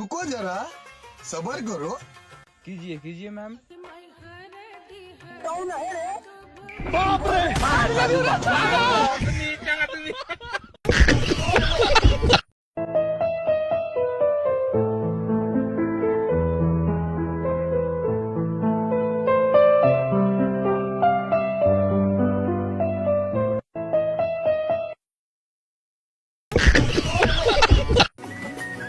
रुको जरा सबर करो। कीजिए कीजिए मैम।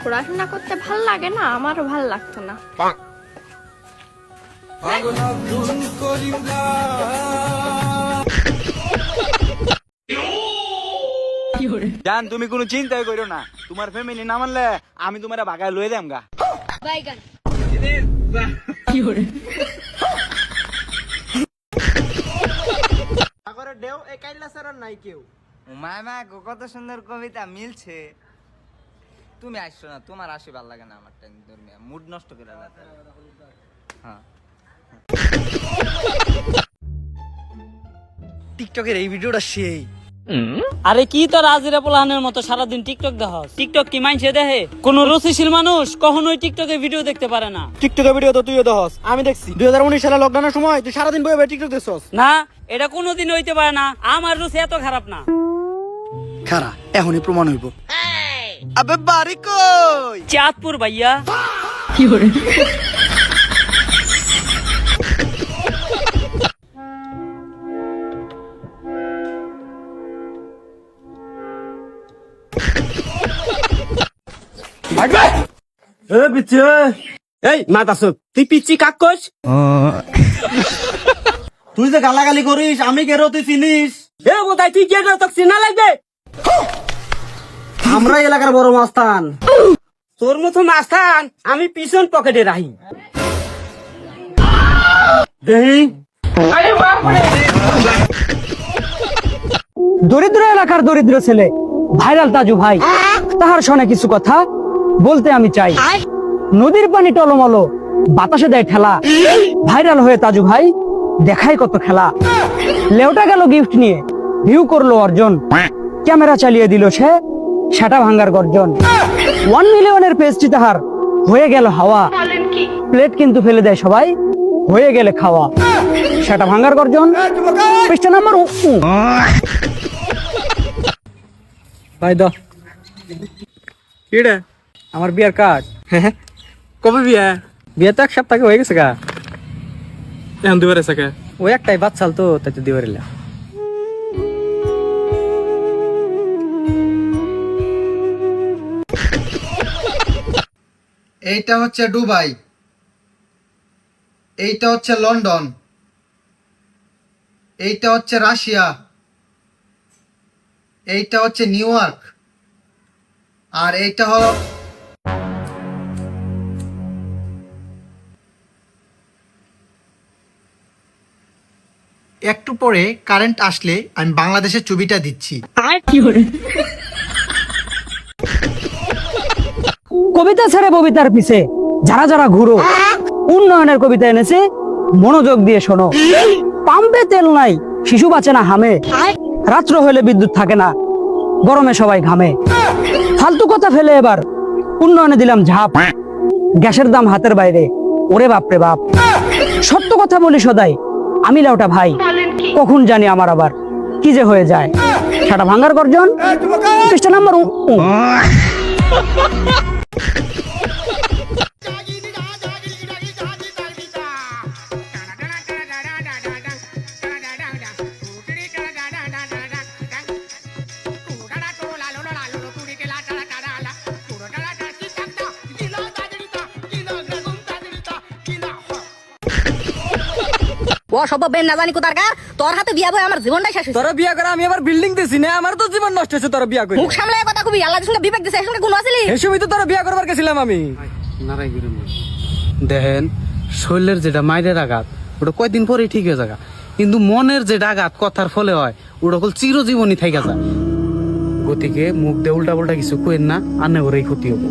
পড়াশোনা করতে ভাল লাগে না, আমারও ভাল লাগতো না। জান তুমি কোনো চিন্তাই করো না, তোমার ফ্যামিলি না মানলে আমি তোমার বাগায় লয়ে দেম গা। বাইগান সাগরের ঢেউ এই কাইলা ছাড়া নাই কেউ। মামা কত সুন্দর কবিতা মিলছে। তুমি আসছো না, তোমার আসি ভাল লাগে না, আমার ধর্মীয় মুড নষ্ট করে হ্যাঁ। টিকটকের এই ভিডিওটা সেই। আরে কি তোর আজিরা পোলাহানের মতো সারাদিন টিকটক দেখাস? টিকটক কি মাইনছে দেখে? কোন রুচিশীল মানুষ কখনোই টিকটকে ভিডিও দেখতে পারে না। টিকটকের ভিডিও তো তুইও দেখস, আমি দেখছি 2019 সালে লকডাউনের সময় তুই সারাদিন বসে বসে টিকটক দেখছস। না, এটা কোনোদিন হইতে পারে না। আমার রুচি এত খারাপ না। খারা এখনই প্রমাণ হইব। আবে বাড়ি কই? চাঁদপুর ভাইয়া। এই মাতাসুক তুই পিচ্ছি কাক কইস? তুই যে গালাগালি করিস আমি কেন তুই চিনিস? এ বোধাই তুই কে তোকে চিনা লাগবে? আমরা এলাকার বড় মাস্তান। তোর মতো মাস্তান আমি পিছন পকেটে রাখি। দরিদ্র এলাকার দরিদ্র ছেলে ভাইরাল তাজু ভাই, তাহার শোনে কিছু কথা বলতে আমি চাই। নদীর পানি টলমলো, বাতাসে দেয় ঠেলা। ভাইরাল হয়ে তাজু ভাই দেখায় কত খেলা। লেউটা গেল গিফট নিয়ে, ভিউ করলো অর্জন। ক্যামেরা চালিয়ে দিল সে, সেটা ভাঙ্গার গর্জন। 1 মিলিয়নের পেজটি তাহার হয়ে গেল হাওয়া। প্লেট কিন্তু ফেলে দেয় সবাই, হয়ে গেলে খাওয়া। সেটা ভাঙ্গার গর্জন। পৃষ্ঠা নাম্বার ভাই দ আমার বিয়ার কার্ড। কবে বিয়া? বিয়ে তো 1 সপ্তাহ হয়ে গেছে গা। এখন দুবার এসে কে? ওই একটাই বাচ্চাল তো, তাই তো দিবার এলাম। এইটা হচ্ছে দুবাই, এইটা হচ্ছে লন্ডন, এইটা হচ্ছে রাশিয়া, এইটা হচ্ছে নিউ ইয়র্ক, আর এইটা হলো একটু পরে কারেন্ট আসলে আমি বাংলাদেশের ছবিটা দিচ্ছি। কবিতা ছেড়ে ববিতার পিছে যারা যারা ঘুরো, উন্নয়নের কবিতা এনেছে, মনোযোগ দিয়ে শোনো। পাম্পে তেল নাই, শিশু বাঁচে না হামে। রাত্র হলে বিদ্যুৎ থাকে না, গরমে সবাই ঘামে। ফালতু কথা ফেলে এবার উন্নয়নে দিলাম ঝাঁপ। গ্যাসের দাম হাতের বাইরে, ওরে বাপরে বাপ। সত্য কথা বলি সদাই, আমি লাউটা ভাই। কখন জানি আমার আবার কি যে হয়ে যায়। সেটা ভাঙ্গার গর্জন। পৃষ্ঠা নাম্বার অসভ্য বেন না জানি কোথার গা, তোর হাতে বিয়া বই আমার জীবনটাই শেষ হইছে। তোরা বিয়া করে আমি আবার বিল্ডিং দিছি না, আমার তো জীবন নষ্ট হয়েছে। তোরা বিয়া করে মুখ সামলে কথা কবি, আল্লাহর সঙ্গে বিবেক দিছে, এর সঙ্গে গুণ আছিলি? এই সময় তো তোরা বিয়া করবার গেছিলাম আমি। দেখেন শরীরের যেটা মাইরের আঘাত ওটা কয়েকদিন পরেই ঠিক হয়ে যায়, কিন্তু মনের যেটা আঘাত কথার ফলে হয় ওটা কল চিরজীবনই থেকে যায়। গতিকে মুখ দিয়ে উল্টা পাল্টা কিছু কইেন না, আনে ওরাই ক্ষতি হবো।